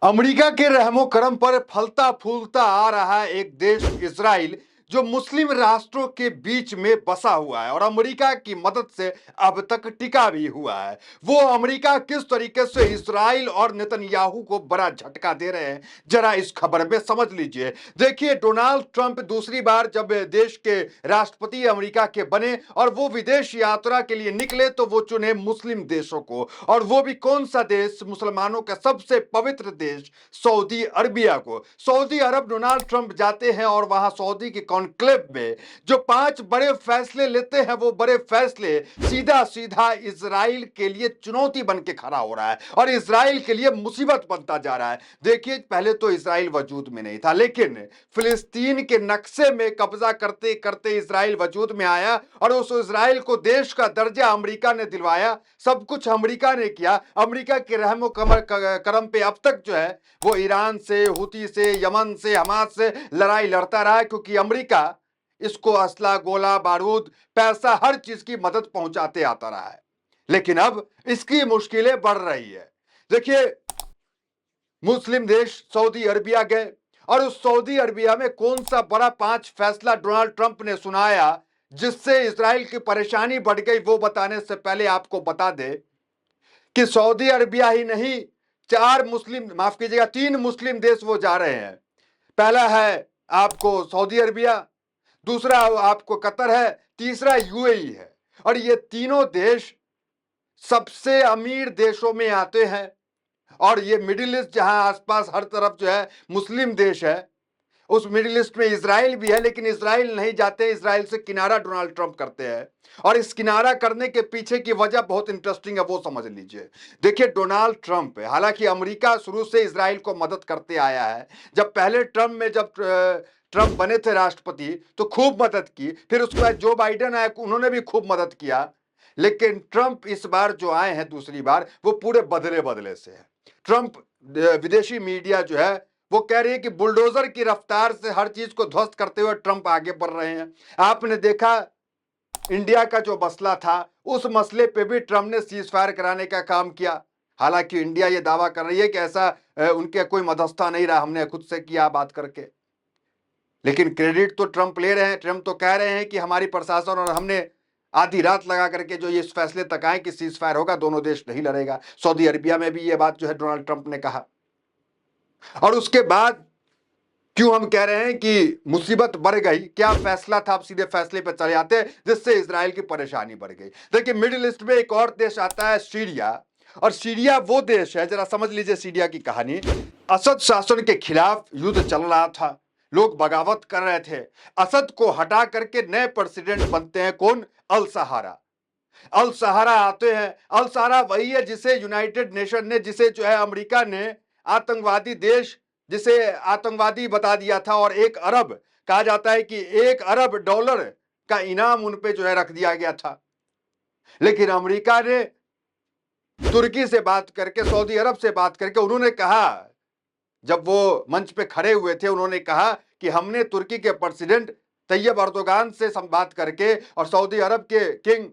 America के रहमो करम पर फलता फूलता आ रहा है एक देश इजराइल, जो मुस्लिम राष्ट्रों के बीच में बसा हुआ है और अमेरिका की मदद से अब तक टिका भी हुआ है। वो अमेरिका किस तरीके से इजराइल और नेतन्याहू को बड़ा झटका दे रहे हैं, जरा इस खबर में समझ लीजिए। देखिए, डोनाल्ड ट्रंप दूसरी बार जब देश के राष्ट्रपति अमेरिका के बने और वो विदेश यात्रा के लिए निकले तो वो चुने मुस्लिम देशों को, और वो भी कौन सा देश? मुसलमानों का सबसे पवित्र देश सऊदी अरबिया को। सऊदी अरब डोनाल्ड ट्रंप जाते हैं और वहां सऊदी के कॉन्क्लेव में जो 5 बड़े फैसले लेते हैं, वो बड़े फैसले सीधा सीधा इजराइल के लिए चुनौती बन के खड़ा हो रहा है और इजराइल के लिए मुसीबत बनता जा रहा है। देखिए, पहले तो इजराइल वजूद में नहीं था, लेकिन फिलिस्तीन के नक्शे में कब्जा करते करते इजराइल वजूद में आया और उस इजराइल को देश का दर्जा अमेरिका ने दिलवाया। सब कुछ अमेरिका ने किया। अमेरिका के रहमो करम पे अब तक जो है वो ईरान से, हुती से, यमन से, हमास से लड़ाई लड़ता रहा है, क्योंकि अमेरिका इसको असला, गोला बारूद, पैसा, हर चीज की मदद पहुंचाते आता रहा है। लेकिन अब इसकी मुश्किलें बढ़ रही है। देखिए, मुस्लिम देश सऊदी अरबिया गए और उस सऊदी अरबिया में कौन सा बड़ा 5 फैसला डोनाल्ड ट्रंप ने सुनाया जिससे इजराइल की परेशानी बढ़ गई, वो बताने से पहले आपको बता दे कि सऊदी अरबिया ही नहीं, 3 मुस्लिम देश वो जा रहे हैं। पहला है आपको सऊदी अरबिया, दूसरा आपको कतर है, तीसरा यूएई है। और ये तीनों देश सबसे अमीर देशों में आते हैं और ये मिडिल ईस्ट, जहां आसपास हर तरफ जो है मुस्लिम देश है, उस मिडिल ईस्ट में इजराइल भी है, लेकिन इजराइल नहीं जाते। इजराइल से किनारा डोनाल्ड ट्रंप करते हैं और इस किनारा करने के पीछे की वजह बहुत इंटरेस्टिंग है, वो समझ लीजिए। देखिए, डोनाल्ड ट्रंप है, हालांकि अमेरिका शुरू से इजराइल को मदद करते आया है। जब पहले ट्रंप में जब ट्रंप बने थे राष्ट्रपति तो खूब मदद की, फिर उसके बाद जो बाइडेन आए उन्होंने भी खूब मदद किया। लेकिन ट्रंप इस बार जो आए हैं दूसरी बार, वो पूरे बदले बदले से है। ट्रंप, विदेशी मीडिया जो है वो कह रही है कि बुलडोजर की रफ्तार से हर चीज को ध्वस्त करते हुए ट्रंप आगे बढ़ रहे हैं। आपने देखा, इंडिया का जो मसला था, उस मसले पे भी ट्रंप ने सीज फायर कराने का काम किया। हालांकि इंडिया ये दावा कर रही है कि ऐसा उनके कोई मध्यस्थता नहीं रहा, हमने खुद से किया बात करके। लेकिन क्रेडिट तो ट्रंप ले रहे हैं। ट्रंप तो कह रहे हैं कि हमारी प्रशासन और हमने आधी रात लगा करके जो ये इस फैसले तक आए कि सीज फायर होगा, दोनों देश नहीं लड़ेगा। सऊदी अरबिया में भी ये बात जो है डोनाल्ड ट्रंप ने कहा। और उसके बाद क्यों हम कह रहे हैं कि मुसीबत बढ़ गई? क्या फैसला था? आप सीधे फैसले पर चले आते हैं जिससे इजराइल की परेशानी बढ़ गई। देखिए, मिडिल ईस्ट में एक और देश आता है, सीरिया। और सीरिया वो देश है, जरा समझ लीजिए सीरिया की कहानी। असद शासन के खिलाफ युद्ध चल रहा था, लोग बगावत कर रहे थे। असद को हटा करके नए प्रेसिडेंट बनते हैं, कौन? अल सहारा। अल सहारा आते हैं। अल सहारा वही है जिसे यूनाइटेड नेशन ने, जिसे जो है अमेरिका ने आतंकवादी देश, जिसे आतंकवादी बता दिया था, और 1 अरब कहा जाता है कि $1 अरब का इनाम उन पे जो है रख दिया गया था। लेकिन अमेरिका ने तुर्की से बात करके, सऊदी अरब से बात करके, उन्होंने कहा, जब वो मंच पे खड़े हुए थे, उन्होंने कहा कि हमने तुर्की के प्रेसिडेंट तैयब अर्दोगान से बात करके और सऊदी अरब के किंग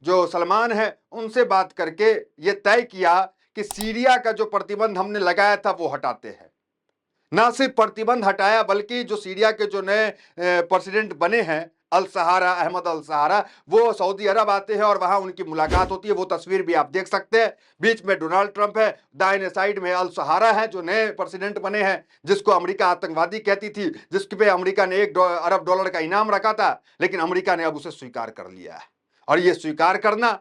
जो सलमान है उनसे बात करके ये तय किया कि सीरिया का जो प्रतिबंध हमने लगाया था वो हटाते हैं। ना सिर्फ प्रतिबंध हटाया, बल्कि जो सीरिया के जो नए प्रेसिडेंट बने हैं, अल सहारा, अहमद अल सहारा, वो सऊदी अरब आते हैं और वहां उनकी मुलाकात होती है। वो तस्वीर भी आप देख सकते हैं। बीच में डोनाल्ड ट्रंप है, दाहिने साइड में अल सहारा है जो नए प्रेसिडेंट बने हैं, जिसको अमेरिका आतंकवादी कहती थी, जिसके पे अमेरिका ने $1 अरब का इनाम रखा था। लेकिन अमेरिका ने अब उसे स्वीकार कर लिया है और ये स्वीकार करना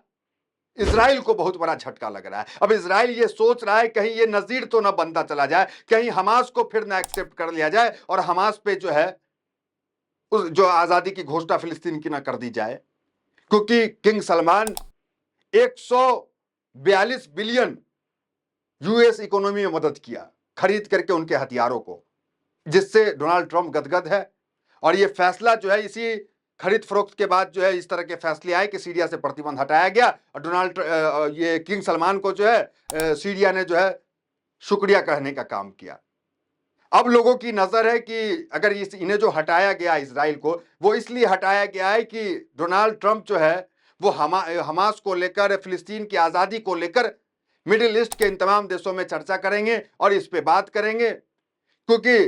इजराइल को बहुत बड़ा झटका लग रहा है। अब इजराइल ये सोच रहा है कहीं ये नजीर तो ना बनता चला जाए, कहीं हमास को फिर ना एक्सेप्ट कर लिया जाए और हमास पे जो है उस जो आजादी की घोषणा फिलिस्तीन की ना कर दी जाए। क्योंकि king Salman 142 billion US economy में मदद किया, खरीद करके उनके हथियारों को, जिससे डोनाल्ड ट्रंप गदगद है। और ये फैसला जो है, इसी खरीद फरोख्त के बाद जो है इस तरह के फैसले आए कि सीरिया से प्रतिबंध हटाया गया और ये किंग सलमान को जो है सीरिया ने जो है शुक्रिया कहने का काम किया। अब लोगों की नजर है कि अगर इन्हें जो हटाया गया इजराइल को, वो इसलिए हटाया गया है कि डोनाल्ड ट्रंप जो है वो हमास को लेकर, फिलिस्तीन की आजादी को लेकर मिडिल ईस्ट के इन तमाम देशों में चर्चा करेंगे और इस पे बात करेंगे, क्योंकि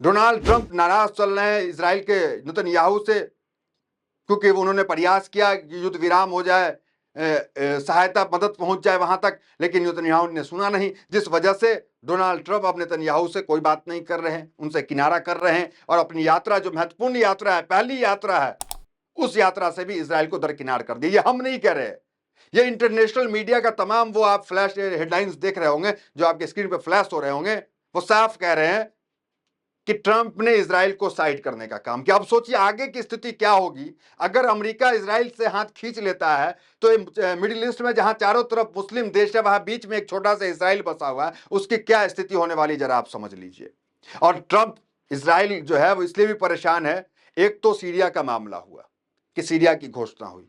डोनाल्ड ट्रंप नाराज चल रहे हैं इजराइल के नेतन्याहू से, क्योंकि उन्होंने प्रयास किया कि युद्ध विराम हो जाए, सहायता मदद पहुंच जाए वहां तक, लेकिन नेतन्याहू ने सुना नहीं, जिस वजह से डोनाल्ड ट्रंप अब नेतन्याहू से कोई बात नहीं कर रहे हैं, उनसे किनारा कर रहे हैं और अपनी यात्रा, जो महत्वपूर्ण यात्रा है, पहली यात्रा है, उस यात्रा से भी इजराइल को दरकिनार कर दिया। ये हम नहीं कह रहे, ये इंटरनेशनल मीडिया का तमाम, वो आप फ्लैश हेडलाइंस देख रहे होंगे जो आपके स्क्रीन पे फ्लैश हो रहे होंगे, वो साफ कह रहे हैं कि ट्रंप ने इजराइल को साइड करने का काम किया। अब सोचिए आगे की स्थिति क्या होगी अगर अमेरिका इजराइल से हाथ खींच लेता है, तो मिडिल ईस्ट में जहां चारों तरफ मुस्लिम देश है, वहां बीच में एक छोटा सा इजराइल बसा हुआ है, उसकी क्या स्थिति होने वाली जरा आप समझ लीजिए। और ट्रंप इजराइल जो है वो इसलिए भी परेशान है, एक तो सीरिया का मामला हुआ कि सीरिया की घोषणा हुई,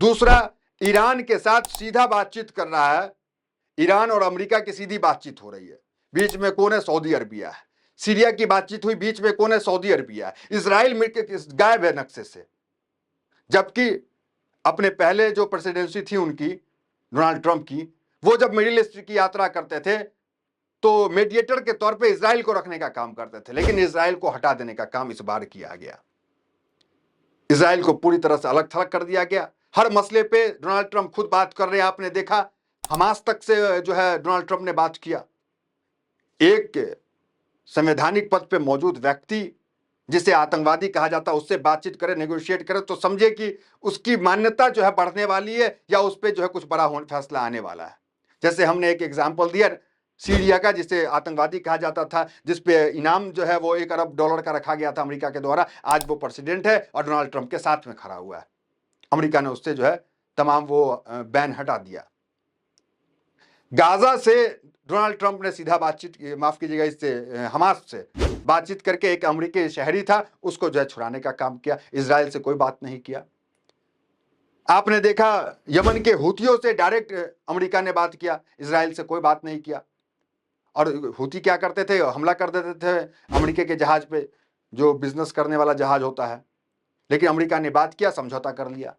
दूसरा ईरान के साथ सीधा बातचीत कर रहा है, ईरान और अमेरिका की सीधी बातचीत हो रही है, बीच में कौन है? सऊदी अरबिया है। सीरिया की बातचीत हुई, बीच में कौन है? सऊदी अरबिया है। इजराइल मिलकर गायब है नक्शे से, जबकि अपने पहले जो प्रेसिडेंसी थी उनकी, डोनाल्ड ट्रंप की, वो जब मिडिल ईस्ट की यात्रा करते थे तो मीडिएटर के तौर पे इजराइल को रखने का काम करते थे, लेकिन इजराइल को हटा देने का काम इस बार किया गया। इजराइल को पूरी तरह से अलग थलग कर दिया गया। हर मसले पे डोनाल्ड ट्रंप खुद बात कर रहे हैं, आपने देखा हमास तक से जो है डोनाल्ड ट्रंप ने बात किया। एक संवैधानिक पद पे मौजूद व्यक्ति जिसे आतंकवादी कहा जाता है उससे बातचीत करे, नेगोशिएट करे, तो समझे कि उसकी मान्यता जो है बढ़ने वाली है या उस पर जो है कुछ बड़ा फैसला आने वाला है। जैसे हमने एक एग्जाम्पल दिया सीरिया का, जिसे आतंकवादी कहा जाता था, जिसपे इनाम जो है वो $1 अरब का रखा गया था अमेरिका के द्वारा, आज वो प्रेसिडेंट है और डोनाल्ड ट्रंप के साथ में खड़ा हुआ है। अमेरिका ने उससे जो है तमाम वो बैन हटा दिया। गाजा से डोनाल्ड ट्रंप ने सीधा बातचीत, माफ कीजिएगा, इससे हमास से बातचीत करके, एक अमेरिकी शहरी था उसको जो है छुड़ाने का काम किया। इजराइल से कोई बात नहीं किया। आपने देखा यमन के हुतियों से डायरेक्ट अमेरिका ने बात किया, इजराइल से कोई बात नहीं किया। और हुती क्या करते थे? हमला कर देते थे अमेरिका के जहाज पे, जो बिजनेस करने वाला जहाज होता है, लेकिन अमेरिका ने बात किया, समझौता कर लिया।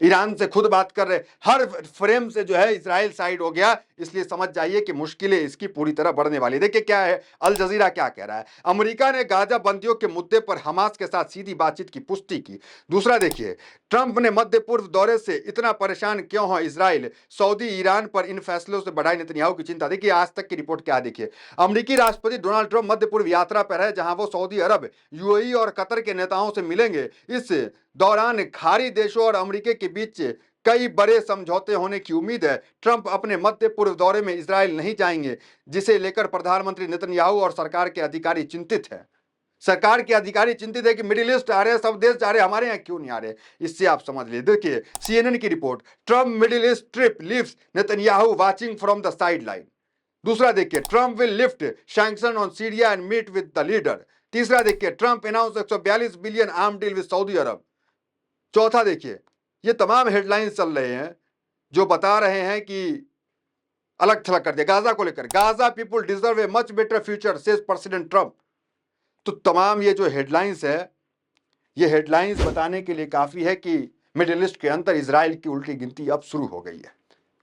ईरान से खुद बात कर रहे, हर फ्रेम से जो है इजराइल साइड हो गया। इसलिए समझ जाइए कि मुश्किलें इसकी पूरी तरह बढ़ने वाली। देखिए क्या है, अल जजीरा क्या कह रहा है, अमेरिका ने गाजा बंदियों के मुद्दे पर हमास के साथ सीधी बातचीत की पुष्टि की। दूसरा देखिए, ट्रंप ने मध्य पूर्व दौरे से इतना परेशान क्यों हो इजराइल, सऊदी ईरान पर इन फैसलों से बढ़ाई नेतन्याहू की चिंता। देखिए आज तक की रिपोर्ट क्या, देखिए अमेरिकी राष्ट्रपति डोनाल्ड ट्रंप मध्य पूर्व यात्रा पर है, जहां वो सऊदी अरब, यूएई और कतर के नेताओं से मिलेंगे। इस दौरान खाड़ी देशों और अमेरिका के बीच कई बड़े समझौते होने की उम्मीद है। ट्रंप अपने मध्य पूर्व दौरे में इजराइल नहीं जाएंगे, जिसे लेकर प्रधानमंत्री नेतन्याहू और सरकार के अधिकारी चिंतित हैं। सरकार के अधिकारी चिंतित है कि मिडिल ईस्ट आ रहे हैं, सब देश जा रहे हैं, हमारे यहाँ क्यों नहीं आ रहे। इससे आप समझ लीजिए। देखिए सीएनएन की रिपोर्ट, Trump Middle East trip leaves Netanyahu watching from the sideline. दूसरा देखिए, Trump will lift sanction on Syria and meet with the leader. तीसरा देखिए, Trump announce 142 billion arm deal with Saudi Arabia. चौथा देखिए, ये तमाम हेडलाइंस चल रहे हैं जो बता रहे हैं कि अलग थलग कर दिया गाजा को लेकर। Gaza people deserve a much better future says president Trump. तो तमाम ये जो हेडलाइंस है, ये हेडलाइंस बताने के लिए काफी है कि मिडिल ईस्ट के अंदर इजराइल की उल्टी गिनती अब शुरू हो गई है,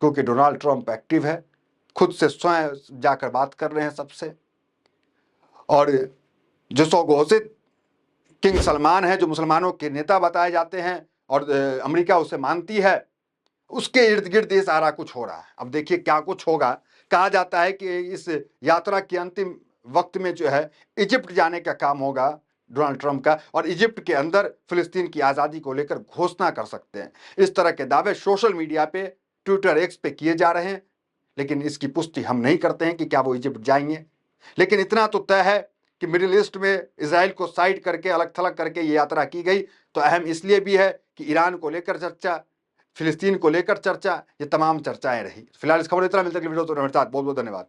क्योंकि डोनाल्ड ट्रंप एक्टिव है, खुद से स्वयं जाकर बात कर रहे हैं सबसे। और जो स्वघोषित किंग सलमान है, जो मुसलमानों के नेता बताए जाते हैं और अमेरिका उसे मानती है, उसके इर्द गिर्द ये सारा कुछ हो रहा है। अब देखिए क्या कुछ होगा। कहा जाता है कि इस यात्रा के अंतिम वक्त में जो है इजिप्ट जाने का काम होगा डोनाल्ड ट्रंप का, और इजिप्ट के अंदर फिलिस्तीन की आज़ादी को लेकर घोषणा कर सकते हैं। इस तरह के दावे सोशल मीडिया पे, ट्विटर, एक्स पे किए जा रहे हैं, लेकिन इसकी पुष्टि हम नहीं करते हैं कि क्या वो इजिप्ट जाएंगे। लेकिन इतना तो तय है कि मिडिल ईस्ट में इजराइल को साइड करके, अलग थलग करके ये यात्रा की गई। तो अहम इसलिए भी है कि ईरान को लेकर चर्चा, फिलिस्तीन को लेकर चर्चा, ये तमाम चर्चाएं रही। फिलहाल इस खबर इतना, मिलते हैं वीडियो तो बहुत बहुत धन्यवाद।